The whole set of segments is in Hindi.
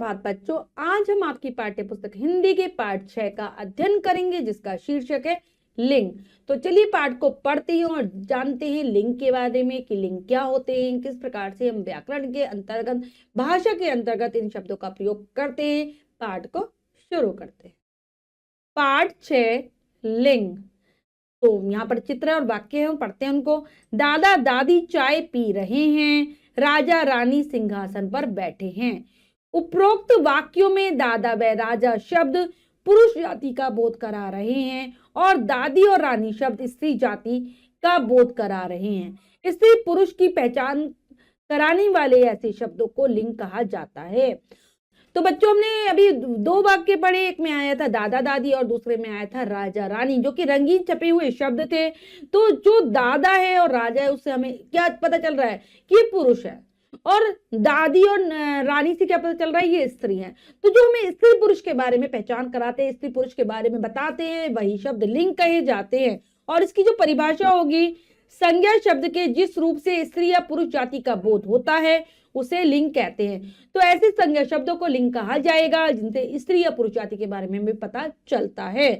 सुप्रभात बच्चों, आज हम आपकी पाठ्य पुस्तक हिंदी के पाठ 6 का अध्ययन करेंगे जिसका शीर्षक है लिंग। तो चलिए पाठ को पढ़ते हैं और जानते हैं लिंग के बारे में कि लिंग क्या होते हैं, किस प्रकार से हम व्याकरण के अंतर्गत, भाषा के अंतर्गत इन शब्दों का प्रयोग करते हैं। पाठ को शुरू करते हैं। पाठ 6 लिंग। तो यहाँ पर चित्र और वाक्य है, पढ़ते हैं उनको। दादा दादी चाय पी रहे हैं, राजा रानी सिंहासन पर बैठे हैं। उपरोक्त वाक्यों में दादा व राजा शब्द पुरुष जाति का बोध करा रहे हैं और दादी और रानी शब्द स्त्री जाति का बोध करा रहे हैं। स्त्री पुरुष की पहचान कराने वाले ऐसे शब्दों को लिंग कहा जाता है। तो बच्चों, हमने अभी दो वाक्य पढ़े, एक में आया था दादा दादी और दूसरे में आया था राजा रानी, जो कि रंगीन छपे हुए शब्द थे। तो जो दादा है और राजा है उससे हमें क्या पता चल रहा है कि ये पुरुष है, और दादी और रानी से क्या पता चल रहा है ये स्त्री है। तो जो हमें स्त्री पुरुष के बारे में पहचान कराते हैं, स्त्री पुरुष के बारे में बताते हैं, वही शब्द लिंग कहे जाते हैं। और इसकी जो परिभाषा होगी, संज्ञा शब्द के जिस रूप से स्त्री या पुरुष जाति का बोध होता है उसे लिंग कहते हैं। तो ऐसे संज्ञा शब्दों को लिंग कहा जाएगा जिनसे स्त्री या पुरुष जाति के बारे में भी पता चलता है।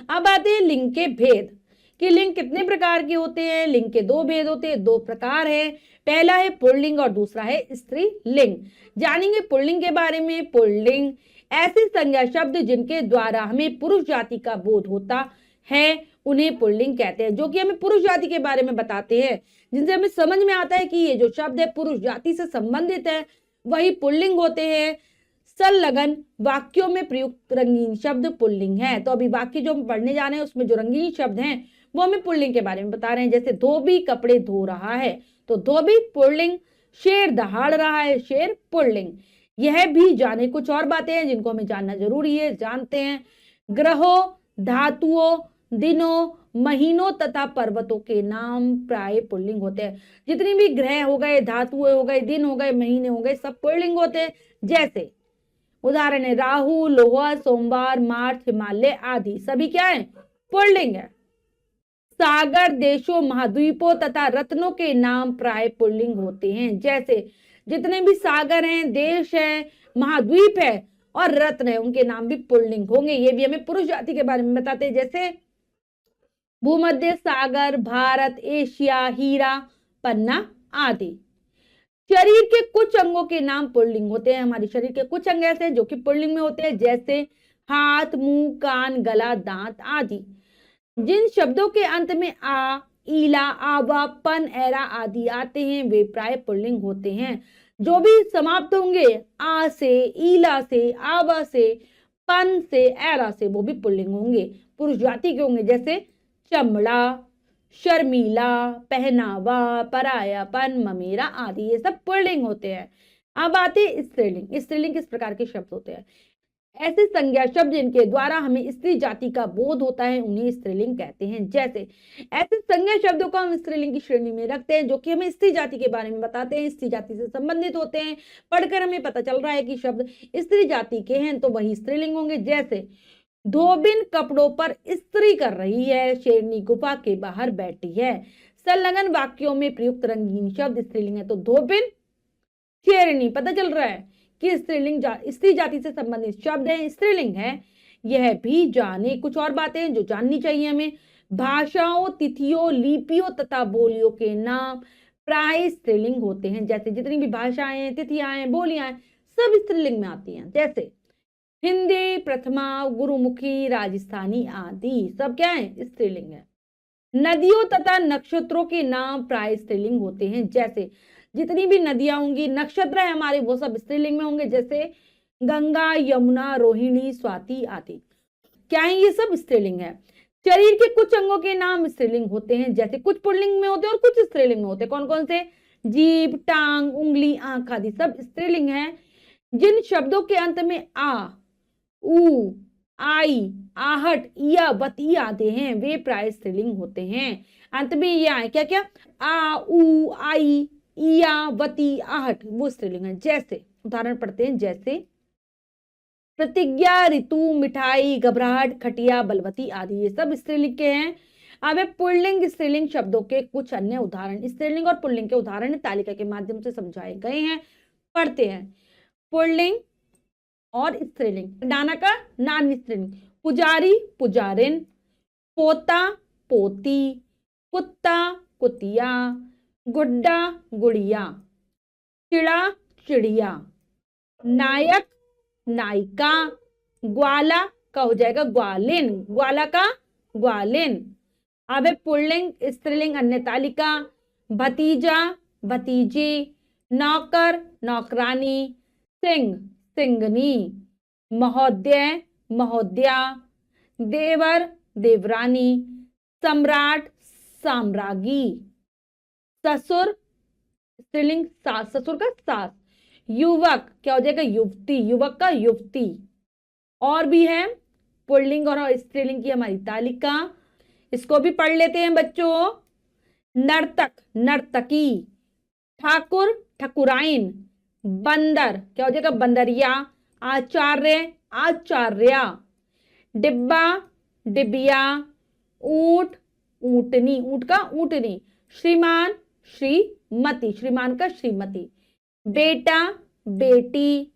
अब आते हैं लिंग के भेद कि लिंग कितने प्रकार के होते हैं। लिंग के दो भेद होते हैं, दो प्रकार है। पहला है पुल्लिंग और दूसरा है स्त्रीलिंग। जानेंगे पुल्लिंग के बारे में। पुल्लिंग ऐसे संज्ञा शब्द जिनके द्वारा हमें पुरुष जाति का बोध होता है उन्हें पुल्लिंग कहते हैं, जो कि हमें पुरुष जाति के बारे में बताते हैं, जिनसे हमें समझ में आता है कि ये जो शब्द है पुरुष जाति से संबंधित है, वही पुल्लिंग होते हैं। संलग्न वाक्यों में प्रयुक्त रंगीन शब्द पुल्लिंग है। तो अभी वाक्य जो हम पढ़ने जा रहे हैं उसमें जो रंगीन शब्द हैं वो हमें पुल्लिंग के बारे में बता रहे हैं। जैसे धोबी कपड़े धो रहा है, तो धोबी पुल्लिंग। शेर दहाड़ रहा है, शेर पुल्लिंग। यह भी जाने कुछ और बातें हैं जिनको हमें जानना जरूरी है, जानते हैं। ग्रहों, धातुओं, दिनों, महीनों तथा पर्वतों के नाम प्राय पुल्लिंग होते हैं। जितनी भी ग्रह हो गए, धातुएं हो गए, दिन हो गए, महीने हो गए, सब पुल्लिंग होते हैं। जैसे उदाहरण है राहु, लोहा, सोमवार, मार्च, हिमालय आदि, सभी क्या है? पुल्लिंग है। सागर, देशों, महाद्वीपों तथा रत्नों के नाम प्राय पुल्लिंग होते हैं। जैसे जितने भी सागर हैं, देश है, महाद्वीप है और रत्न है, उनके नाम भी पुल्लिंग होंगे। ये भी हमें पुरुष जाति के बारे में बताते हैं। जैसे भूमध्य सागर, भारत, एशिया, हीरा, पन्ना आदि। शरीर के कुछ अंगों के नाम पुल्लिंग होते हैं। हमारे शरीर के कुछ अंग ऐसे जो कि पुल्लिंग में होते हैं, जैसे हाथ, मुंह, कान, गला, दांत आदि। जिन शब्दों के अंत में आ, ईला, आवा, पन, एरा आदि आते हैं वे प्राय पुल्लिंग होते हैं। जो भी समाप्त होंगे आ से, ईला से, आवा से, पन से, एरा से, वो भी पुल्लिंग होंगे, पुरुष जाति के होंगे। जैसे चमड़ा, शर्मीला, पहनावा, परायापन, ममेरा आदि, ये सब पुल्लिंग होते हैं। अब आते हैं स्त्रीलिंग। स्त्रीलिंग किस प्रकार के शब्द होते हैं? ऐसे संज्ञा शब्द जिनके द्वारा हमें स्त्री जाति का बोध होता है उन्हें स्त्रीलिंग कहते हैं। जैसे ऐसे संज्ञा शब्दों को हम स्त्रीलिंग की श्रेणी में रखते हैं जो कि हमें स्त्री जाति के बारे में बताते हैं, स्त्री जाति से संबंधित होते हैं। पढ़कर हमें पता चल रहा है कि शब्द स्त्री जाति के हैं तो वही स्त्रीलिंग होंगे। जैसे धोबिन कपड़ों पर इस्त्री कर रही है, शेरनी गुफा के बाहर बैठी है। संलग्न वाक्यों में प्रयुक्त रंगीन शब्द स्त्रीलिंग है। तो धोबिन, शेरनी, पता चल रहा है कि स्त्रीलिंग स्त्री जाति से संबंधित शब्द है, स्त्रीलिंग है। यह भी जाने कुछ और बातें हैं जो जाननी चाहिए हमें। भाषाओं, तिथियों, लिपियों तथा बोलियों के नाम प्राय स्त्रीलिंग होते हैं। जैसे जितनी भी भाषाएं हैं, तिथियां हैं, बोलियां हैं, सब स्त्रीलिंग में आती हैं। जैसे हिंदी, प्रथमा, गुरुमुखी, राजस्थानी आदि, सब क्या है? स्त्रीलिंग है। नदियों तथा नक्षत्रों के नाम प्राय स्त्रीलिंग होते हैं। जैसे जितनी भी नदियां होंगी, नक्षत्र है हमारे, वो सब स्त्रीलिंग में होंगे। जैसे गंगा, यमुना, रोहिणी, स्वाति आदि, क्या है? ये सब स्त्रीलिंग है। शरीर के कुछ अंगों के नाम स्त्रीलिंग होते हैं। जैसे कुछ पुल्लिंग में होते हैं और कुछ स्त्रीलिंग में होते हैं। कौन कौन से? जीभ, टांग, उंगली, आंख आदि, सब स्त्रीलिंग है। जिन शब्दों के अंत में आ, ऊ, आई, आहट, या, वती आते हैं वे प्राय स्त्रीलिंग होते हैं। अंत में ये आए क्या क्या? आ, ऊ, आई, या, वती, आहट, वो स्त्रीलिंग है। जैसे उदाहरण पढ़ते हैं। जैसे प्रतिज्ञा, ऋतु, मिठाई, घबराहट, खटिया, बलवती आदि, ये सब स्त्रीलिंग के हैं। अब पुल्लिंग स्त्रीलिंग शब्दों के कुछ अन्य उदाहरण। स्त्रीलिंग और पुल्लिंग के उदाहरण तालिका के माध्यम से समझाए गए हैं, पढ़ते हैं। पुल्लिंग और स्त्रीलिंग। डाना का नान स्त्रीलिंग। पुजारी पुजारिन, पोता पोती, कुत्ता कुतिया, गुड्डा गुड़िया, चिड़ा चिड़िया, नायक नायिका, ग्वाला का हो जाएगा ग्वालिन, ग्वाला का ग्वालिन। अब है पुल्लिंग स्त्रीलिंग अन्य तालिका। भतीजा भतीजी, नौकर नौकरानी, सिंह सिंगनी, महोदय महोदया, देवर देवरानी, सम्राट साम्राज्ञी, ससुर स्त्रीलिंग सास, ससुर का सास, युवक क्या हो जाएगा युवती, युवक का युवती। और भी है पुल्लिंग और स्त्रीलिंग की हमारी तालिका, इसको भी पढ़ लेते हैं बच्चों। नर्तक नर्तकी, ठाकुर ठकुराइन, बंदर क्या हो जाएगा बंदरिया, आचार्य आचार्या, डिब्बा डिबिया, ऊंट ऊंटनी, ऊंट का ऊंटनी, श्रीमान श्रीमती, श्रीमान का श्रीमती, बेटा बेटी,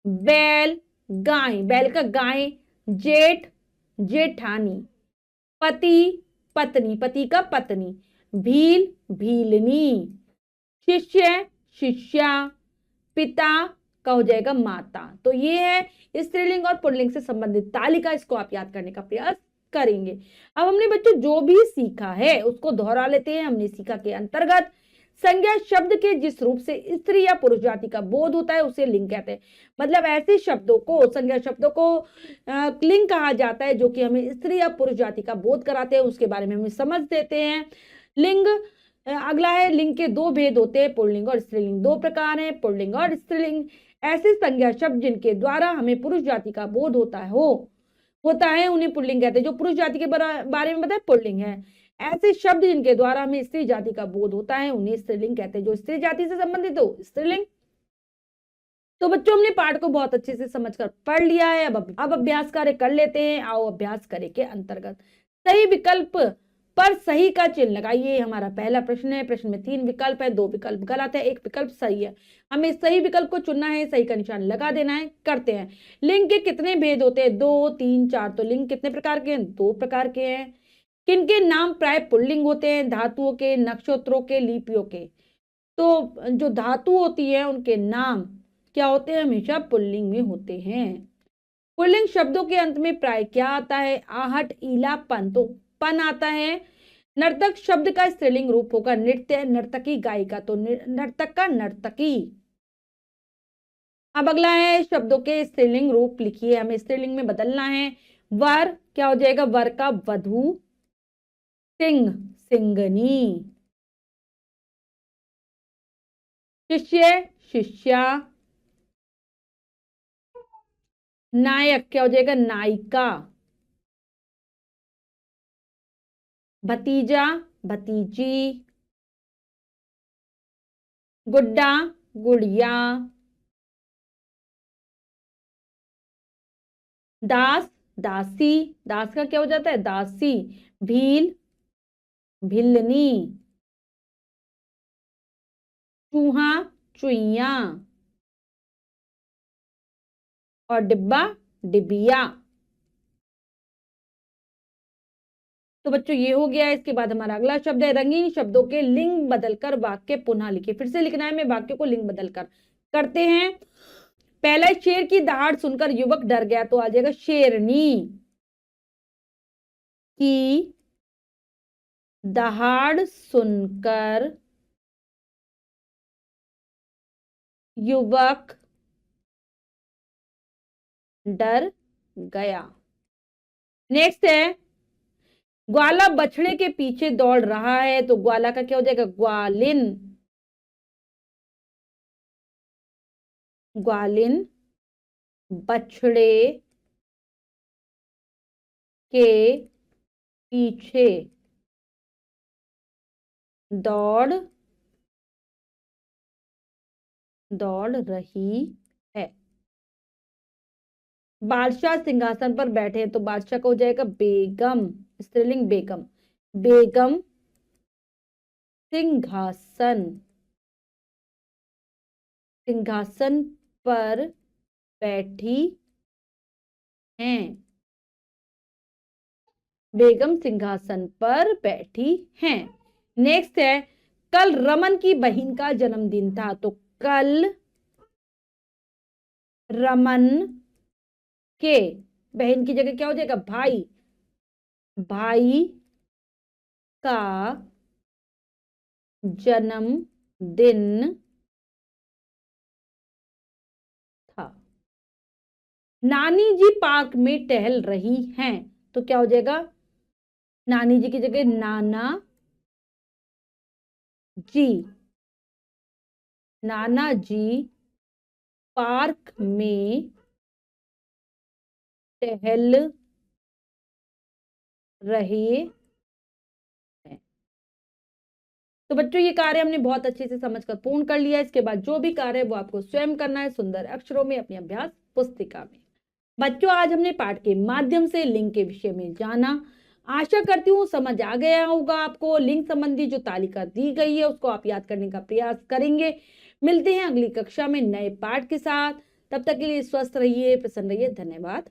बैल गाय, बैल का गाय, जेठ जेठानी, पति पत्नी, पति का पत्नी, भील भीलनी, शिष्य शिष्या, पिता का हो जाएगा माता। तो ये है स्त्रीलिंग और पुल्लिंग से संबंधित तालिका, इसको आप याद करने का प्रयास करेंगे। अब हमने बच्चों जो भी सीखा है उसको दोहरा लेते हैं। हमने सीखा के अंतर्गत संज्ञा शब्द के जिस रूप से स्त्री या पुरुष जाति का बोध होता है उसे लिंग कहते हैं। मतलब ऐसे शब्दों को, संज्ञा शब्दों को लिंग कहा जाता है जो कि हमें स्त्री या पुरुष जाति का बोध कराते हैं, उसके बारे में हमें समझ देते हैं। लिंग अगला है, लिंग के दो भेद होते हैं, पुल्लिंग और स्त्रीलिंग। दो प्रकार हैं, पुल्लिंग और स्त्रीलिंग। ऐसे संज्ञा शब्द जिनके द्वारा हमें पुरुष जाति का बोध होता है उन्हें पुल्लिंग कहते हैं। जो पुरुष जाति के बारे में बताए पुल्लिंग है। ऐसे शब्द जिनके द्वारा हमें स्त्री जाति का बोध होता है उन्हें स्त्रीलिंग कहते हैं। जो स्त्री जाति से संबंधित हो स्त्रीलिंग। तो बच्चों हमने पाठ को बहुत अच्छे से समझकर पढ़ लिया है। अब अभ्यास कार्य कर लेते हैं। आओ अभ्यास कार्य के अंतर्गत सही विकल्प पर सही का चिन्ह लगाइए। हमारा पहला प्रश्न है। प्रश्न में 3 विकल्प है, 2 विकल्प गलत है, 1 विकल्प सही है। हमें सही विकल्प को चुनना है, सही का निशान लगा देना है। करते हैं। लिंग के कितने भेद होते हैं? 2 3 4। तो लिंग कितने प्रकार के हैं? 2 प्रकार के हैं। किनके नाम प्राय पुल्लिंग होते हैं? धातुओं के, नक्षत्रों के, लिपियों के। तो जो धातु होती है उनके नाम क्या होते हैं? हमेशा पुल्लिंग में होते हैं। पुल्लिंग शब्दों के अंत में प्राय क्या आता है? आहट ईला पन। तो पन आता है। नर्तक शब्द का स्त्रीलिंग रूप होगा नृत्य, नर्तकी गायिका। तो नर्तक का नर्तकी। अब अगला है शब्दों के स्त्रीलिंग रूप लिखिए। हमें स्त्रीलिंग में बदलना है। वर क्या हो जाएगा? वर का वधू, सिंह सिंगनी, शिष्य शिष्या, नायक क्या हो जाएगा? नायिका, भतीजा भतीजी, गुड्डा गुड़िया, दास दासी, दास का क्या हो जाता है? दासी, भील भिलनी, चूहा चुईया और डिब्बा डिबिया। तो बच्चों ये हो गया। इसके बाद हमारा अगला शब्द है रंगीन शब्दों के लिंग बदलकर वाक्य पुनः लिखिए। फिर से लिखना है मैं वाक्य को लिंग बदलकर। करते हैं। पहला शेर की दहाड़ सुनकर युवक डर गया। तो आ जाएगा शेरनी की दहाड़ सुनकर युवक डर गया। नेक्स्ट है ग्वाला बछड़े के पीछे दौड़ रहा है। तो ग्वाला का क्या हो जाएगा? ग्वालिन, ग्वालिन बछड़े के पीछे दौड़ रही है। बादशाह सिंहासन पर बैठे हैं। तो बादशाह का हो जाएगा बेगम, स्त्रीलिंग बेगम, बेगम सिंहासन, सिंहासन पर बैठी हैं। बेगम सिंहासन पर बैठी हैं। नेक्स्ट है, कल रमन की बहन का जन्मदिन था। तो कल रमन के, बहन की जगह क्या हो जाएगा, भाई, भाई का जन्मदिन था। नानी जी पार्क में टहल रही हैं। तो क्या हो जाएगा, नानी जी की जगह नाना जी, नाना जी पार्क में टहल रहे हैं। तो बच्चों ये कार्य हमने बहुत अच्छे से समझकर पूर्ण कर लिया है। इसके बाद जो भी कार्य है वो आपको स्वयं करना है सुंदर अक्षरों में अपनी अभ्यास पुस्तिका में। बच्चों आज हमने पाठ के माध्यम से लिंग के विषय में जाना। आशा करती हूँ समझ आ गया होगा आपको। लिंग संबंधी जो तालिका दी गई है उसको आप याद करने का प्रयास करेंगे। मिलते हैं अगली कक्षा में नए पाठ के साथ। तब तक के लिए स्वस्थ रहिए, प्रसन्न रहिए। धन्यवाद।